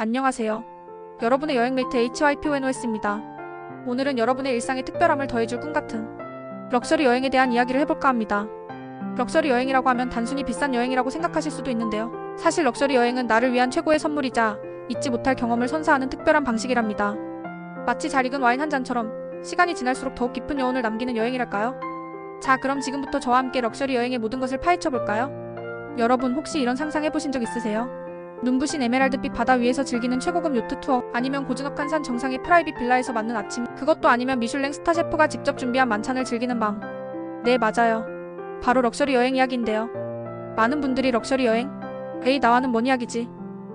안녕하세요. 여러분의 여행메이트 HYPONOS입니다. 오늘은 여러분의 일상에 특별함을 더해줄 꿈같은 럭셔리 여행에 대한 이야기를 해볼까 합니다. 럭셔리 여행이라고 하면 단순히 비싼 여행이라고 생각하실 수도 있는데요. 사실 럭셔리 여행은 나를 위한 최고의 선물이자 잊지 못할 경험을 선사하는 특별한 방식이랍니다. 마치 잘 익은 와인 한 잔처럼 시간이 지날수록 더욱 깊은 여운을 남기는 여행이랄까요? 자, 그럼 지금부터 저와 함께 럭셔리 여행의 모든 것을 파헤쳐볼까요? 여러분 혹시 이런 상상해보신 적 있으세요? 눈부신 에메랄드빛 바다 위에서 즐기는 최고급 요트 투어, 아니면 고즈넉한 산 정상의 프라이빗 빌라에서 맞는 아침, 그것도 아니면 미슐랭 스타 셰프가 직접 준비한 만찬을 즐기는 밤. 네, 맞아요. 바로 럭셔리 여행 이야기인데요. 많은 분들이 럭셔리 여행? 에이, 나와는 뭔 이야기지?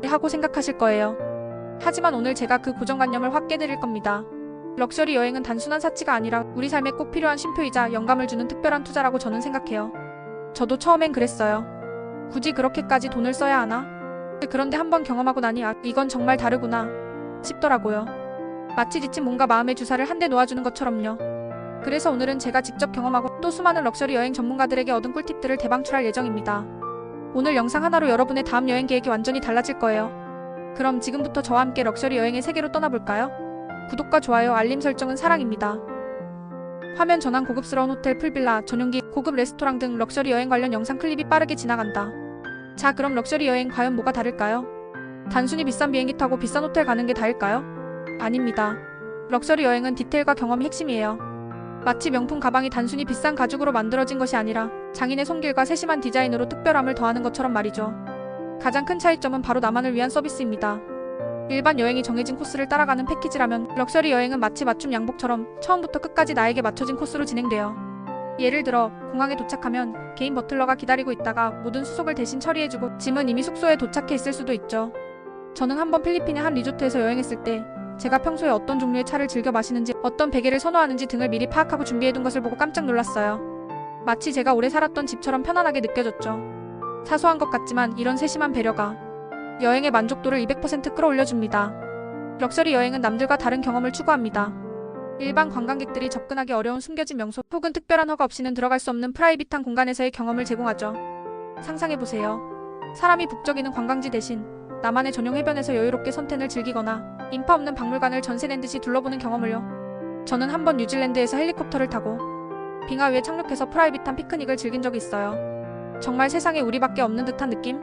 하고 생각하실 거예요. 하지만 오늘 제가 그 고정관념을 확 깨드릴 겁니다. 럭셔리 여행은 단순한 사치가 아니라 우리 삶에 꼭 필요한 쉼표이자 영감을 주는 특별한 투자라고 저는 생각해요. 저도 처음엔 그랬어요. 굳이 그렇게까지 돈을 써야 하나? 그런데 한번 경험하고 나니 이건 정말 다르구나 싶더라고요. 마치 지친 몸과 마음의 주사를 한데 놓아주는 것처럼요. 그래서 오늘은 제가 직접 경험하고 또 수많은 럭셔리 여행 전문가들에게 얻은 꿀팁들을 대방출할 예정입니다. 오늘 영상 하나로 여러분의 다음 여행 계획이 완전히 달라질 거예요. 그럼 지금부터 저와 함께 럭셔리 여행의 세계로 떠나볼까요? 구독과 좋아요, 알림 설정은 사랑입니다. 화면 전환, 고급스러운 호텔, 풀빌라, 전용기, 고급 레스토랑 등 럭셔리 여행 관련 영상 클립이 빠르게 지나간다. 자, 그럼 럭셔리 여행 과연 뭐가 다를까요? 단순히 비싼 비행기 타고 비싼 호텔 가는 게 다일까요? 아닙니다. 럭셔리 여행은 디테일과 경험이 핵심이에요. 마치 명품 가방이 단순히 비싼 가죽으로 만들어진 것이 아니라 장인의 손길과 세심한 디자인으로 특별함을 더하는 것처럼 말이죠. 가장 큰 차이점은 바로 나만을 위한 서비스입니다. 일반 여행이 정해진 코스를 따라가는 패키지라면 럭셔리 여행은 마치 맞춤 양복처럼 처음부터 끝까지 나에게 맞춰진 코스로 진행돼요. 예를 들어 공항에 도착하면 개인 버틀러가 기다리고 있다가 모든 수속을 대신 처리해주고 짐은 이미 숙소에 도착해 있을 수도 있죠. 저는 한번 필리핀의 한 리조트에서 여행했을 때 제가 평소에 어떤 종류의 차를 즐겨 마시는지, 어떤 베개를 선호하는지 등을 미리 파악하고 준비해둔 것을 보고 깜짝 놀랐어요. 마치 제가 오래 살았던 집처럼 편안하게 느껴졌죠. 사소한 것 같지만 이런 세심한 배려가 여행의 만족도를 200% 끌어올려줍니다. 럭셔리 여행은 남들과 다른 경험을 추구합니다. 일반 관광객들이 접근하기 어려운 숨겨진 명소 혹은 특별한 허가 없이는 들어갈 수 없는 프라이빗한 공간에서의 경험을 제공하죠. 상상해보세요. 사람이 북적이는 관광지 대신 나만의 전용 해변에서 여유롭게 선탠을 즐기거나 인파 없는 박물관을 전세낸 듯이 둘러보는 경험을요. 저는 한번 뉴질랜드에서 헬리콥터를 타고 빙하 위에 착륙해서 프라이빗한 피크닉을 즐긴 적이 있어요. 정말 세상에 우리밖에 없는 듯한 느낌?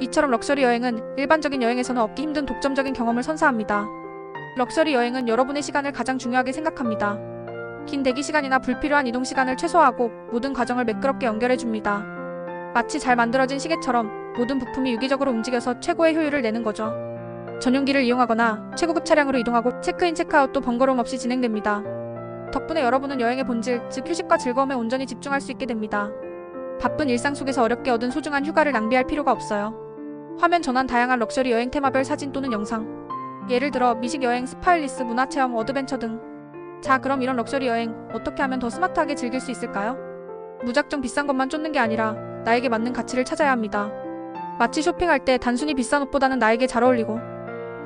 이처럼 럭셔리 여행은 일반적인 여행에서는 얻기 힘든 독점적인 경험을 선사합니다. 럭셔리 여행은 여러분의 시간을 가장 중요하게 생각합니다. 긴 대기 시간이나 불필요한 이동 시간을 최소화하고 모든 과정을 매끄럽게 연결해줍니다. 마치 잘 만들어진 시계처럼 모든 부품이 유기적으로 움직여서 최고의 효율을 내는 거죠. 전용기를 이용하거나 최고급 차량으로 이동하고 체크인, 체크아웃도 번거로움 없이 진행됩니다. 덕분에 여러분은 여행의 본질, 즉 휴식과 즐거움에 온전히 집중할 수 있게 됩니다. 바쁜 일상 속에서 어렵게 얻은 소중한 휴가를 낭비할 필요가 없어요. 화면 전환, 다양한 럭셔리 여행 테마별 사진 또는 영상, 예를 들어 미식 여행, 스파일리스, 문화체험, 어드벤처 등. 자, 그럼 이런 럭셔리 여행 어떻게 하면 더 스마트하게 즐길 수 있을까요? 무작정 비싼 것만 쫓는 게 아니라 나에게 맞는 가치를 찾아야 합니다. 마치 쇼핑할 때 단순히 비싼 옷보다는 나에게 잘 어울리고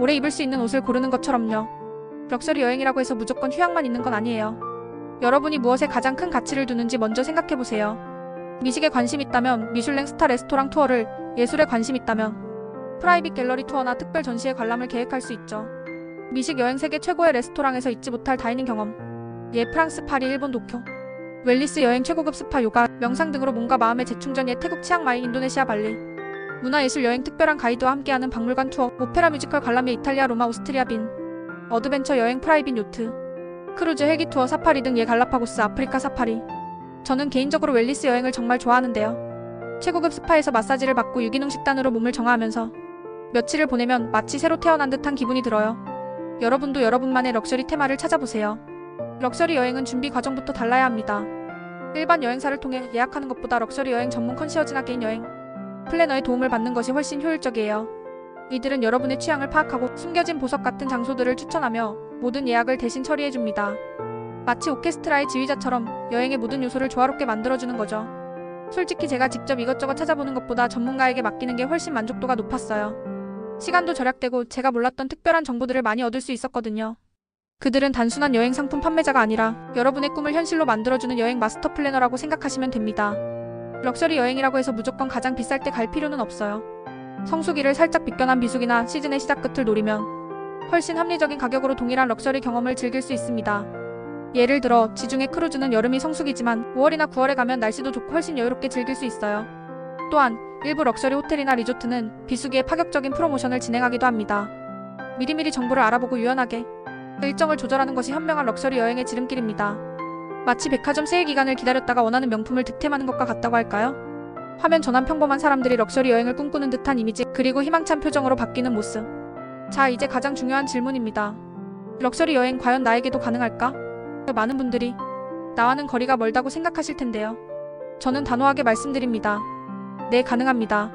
오래 입을 수 있는 옷을 고르는 것처럼요. 럭셔리 여행이라고 해서 무조건 휴양만 있는 건 아니에요. 여러분이 무엇에 가장 큰 가치를 두는지 먼저 생각해보세요. 미식에 관심 있다면 미슐랭 스타 레스토랑 투어를, 예술에 관심 있다면 프라이빗 갤러리 투어나 특별 전시회 관람을 계획할 수 있죠. 미식 여행, 세계 최고의 레스토랑에서 잊지 못할 다이닝 경험, 예, 프랑스 파리, 일본 도쿄, 웰리스 여행, 최고급 스파, 요가, 명상 등으로 몸과 마음의 재충전, 예, 태국 치앙마이, 인도네시아 발리, 문화예술 여행, 특별한 가이드와 함께하는 박물관 투어, 오페라 뮤지컬 관람, 예, 이탈리아 로마, 오스트리아 빈, 어드벤처 여행, 프라이빗 요트, 크루즈, 헬기 투어, 사파리 등, 예, 갈라파고스, 아프리카 사파리. 저는 개인적으로 웰리스 여행을 정말 좋아하는데요. 최고급 스파에서 마사지를 받고 유기농 식단으로 몸을 정화하면서 며칠을 보내면 마치 새로 태어난 듯한 기분이 들어요. 여러분도 여러분만의 럭셔리 테마를 찾아보세요. 럭셔리 여행은 준비 과정부터 달라야 합니다. 일반 여행사를 통해 예약하는 것보다 럭셔리 여행 전문 컨시어지나 개인 여행 플래너의 도움을 받는 것이 훨씬 효율적이에요. 이들은 여러분의 취향을 파악하고 숨겨진 보석 같은 장소들을 추천하며 모든 예약을 대신 처리해줍니다. 마치 오케스트라의 지휘자처럼 여행의 모든 요소를 조화롭게 만들어주는 거죠. 솔직히 제가 직접 이것저것 찾아보는 것보다 전문가에게 맡기는 게 훨씬 만족도가 높았어요. 시간도 절약되고 제가 몰랐던 특별한 정보들을 많이 얻을 수 있었거든요. 그들은 단순한 여행 상품 판매자가 아니라 여러분의 꿈을 현실로 만들어주는 여행 마스터 플래너라고 생각하시면 됩니다. 럭셔리 여행이라고 해서 무조건 가장 비쌀 때 갈 필요는 없어요. 성수기를 살짝 비껴난 비수기나 시즌의 시작 끝을 노리면 훨씬 합리적인 가격으로 동일한 럭셔리 경험을 즐길 수 있습니다. 예를 들어 지중해 크루즈는 여름이 성수기지만 5월이나 9월에 가면 날씨도 좋고 훨씬 여유롭게 즐길 수 있어요. 또한 일부 럭셔리 호텔이나 리조트는 비수기에 파격적인 프로모션을 진행하기도 합니다. 미리미리 정보를 알아보고 유연하게 일정을 조절하는 것이 현명한 럭셔리 여행의 지름길입니다. 마치 백화점 세일 기간을 기다렸다가 원하는 명품을 득템하는 것과 같다고 할까요? 화면 전환 평범한 사람들이 럭셔리 여행을 꿈꾸는 듯한 이미지, 그리고 희망찬 표정으로 바뀌는 모습. 자, 이제 가장 중요한 질문입니다. 럭셔리 여행 과연 나에게도 가능할까? 많은 분들이 나와는 거리가 멀다고 생각하실 텐데요. 저는 단호하게 말씀드립니다. 네, 가능합니다.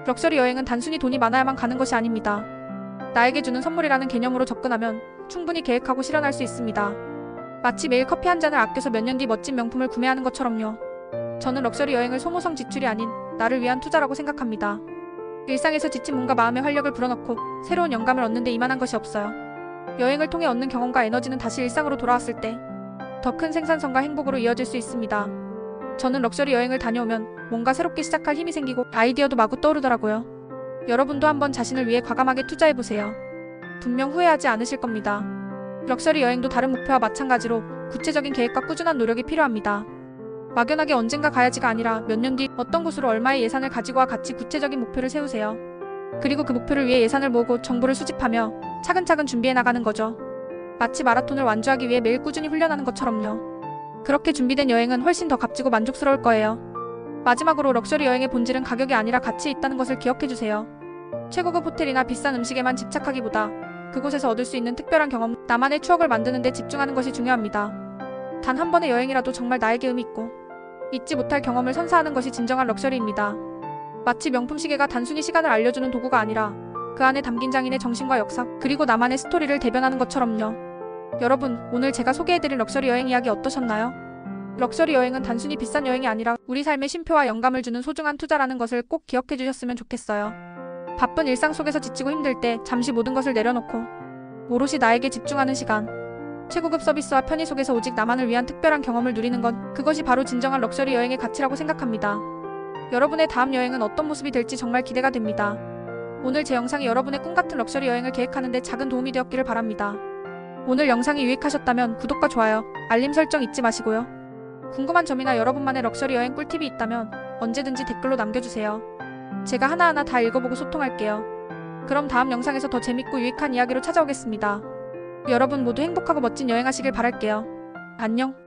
럭셔리 여행은 단순히 돈이 많아야만 가는 것이 아닙니다. 나에게 주는 선물이라는 개념으로 접근하면 충분히 계획하고 실현할 수 있습니다. 마치 매일 커피 한 잔을 아껴서 몇 년 뒤 멋진 명품을 구매하는 것처럼요. 저는 럭셔리 여행을 소모성 지출이 아닌 나를 위한 투자라고 생각합니다. 일상에서 지친 몸과 마음의 활력을 불어넣고 새로운 영감을 얻는 데 이만한 것이 없어요. 여행을 통해 얻는 경험과 에너지는 다시 일상으로 돌아왔을 때 더 큰 생산성과 행복으로 이어질 수 있습니다. 저는 럭셔리 여행을 다녀오면 뭔가 새롭게 시작할 힘이 생기고 아이디어도 마구 떠오르더라고요. 여러분도 한번 자신을 위해 과감하게 투자해보세요. 분명 후회하지 않으실 겁니다. 럭셔리 여행도 다른 목표와 마찬가지로 구체적인 계획과 꾸준한 노력이 필요합니다. 막연하게 언젠가 가야지가 아니라 몇 년 뒤 어떤 곳으로 얼마의 예산을 가지고 와 같이 구체적인 목표를 세우세요. 그리고 그 목표를 위해 예산을 모으고 정보를 수집하며 차근차근 준비해 나가는 거죠. 마치 마라톤을 완주하기 위해 매일 꾸준히 훈련하는 것처럼요. 그렇게 준비된 여행은 훨씬 더 값지고 만족스러울 거예요. 마지막으로 럭셔리 여행의 본질은 가격이 아니라 가치에 있다는 것을 기억해주세요. 최고급 호텔이나 비싼 음식에만 집착하기보다 그곳에서 얻을 수 있는 특별한 경험, 나만의 추억을 만드는 데 집중하는 것이 중요합니다. 단 한 번의 여행이라도 정말 나에게 의미 있고 잊지 못할 경험을 선사하는 것이 진정한 럭셔리입니다. 마치 명품 시계가 단순히 시간을 알려주는 도구가 아니라 그 안에 담긴 장인의 정신과 역사, 그리고 나만의 스토리를 대변하는 것처럼요. 여러분, 오늘 제가 소개해드린 럭셔리 여행 이야기 어떠셨나요? 럭셔리 여행은 단순히 비싼 여행이 아니라 우리 삶의 쉼표와 영감을 주는 소중한 투자라는 것을 꼭 기억해 주셨으면 좋겠어요. 바쁜 일상 속에서 지치고 힘들 때 잠시 모든 것을 내려놓고 오롯이 나에게 집중하는 시간, 최고급 서비스와 편의 속에서 오직 나만을 위한 특별한 경험을 누리는 것, 그것이 바로 진정한 럭셔리 여행의 가치라고 생각합니다. 여러분의 다음 여행은 어떤 모습이 될지 정말 기대가 됩니다. 오늘 제 영상이 여러분의 꿈같은 럭셔리 여행을 계획하는 데 작은 도움이 되었기를 바랍니다. 오늘 영상이 유익하셨다면 구독과 좋아요, 알림 설정 잊지 마시고요. 궁금한 점이나 여러분만의 럭셔리 여행 꿀팁이 있다면 언제든지 댓글로 남겨주세요. 제가 하나하나 다 읽어보고 소통할게요. 그럼 다음 영상에서 더 재밌고 유익한 이야기로 찾아오겠습니다. 여러분 모두 행복하고 멋진 여행하시길 바랄게요. 안녕.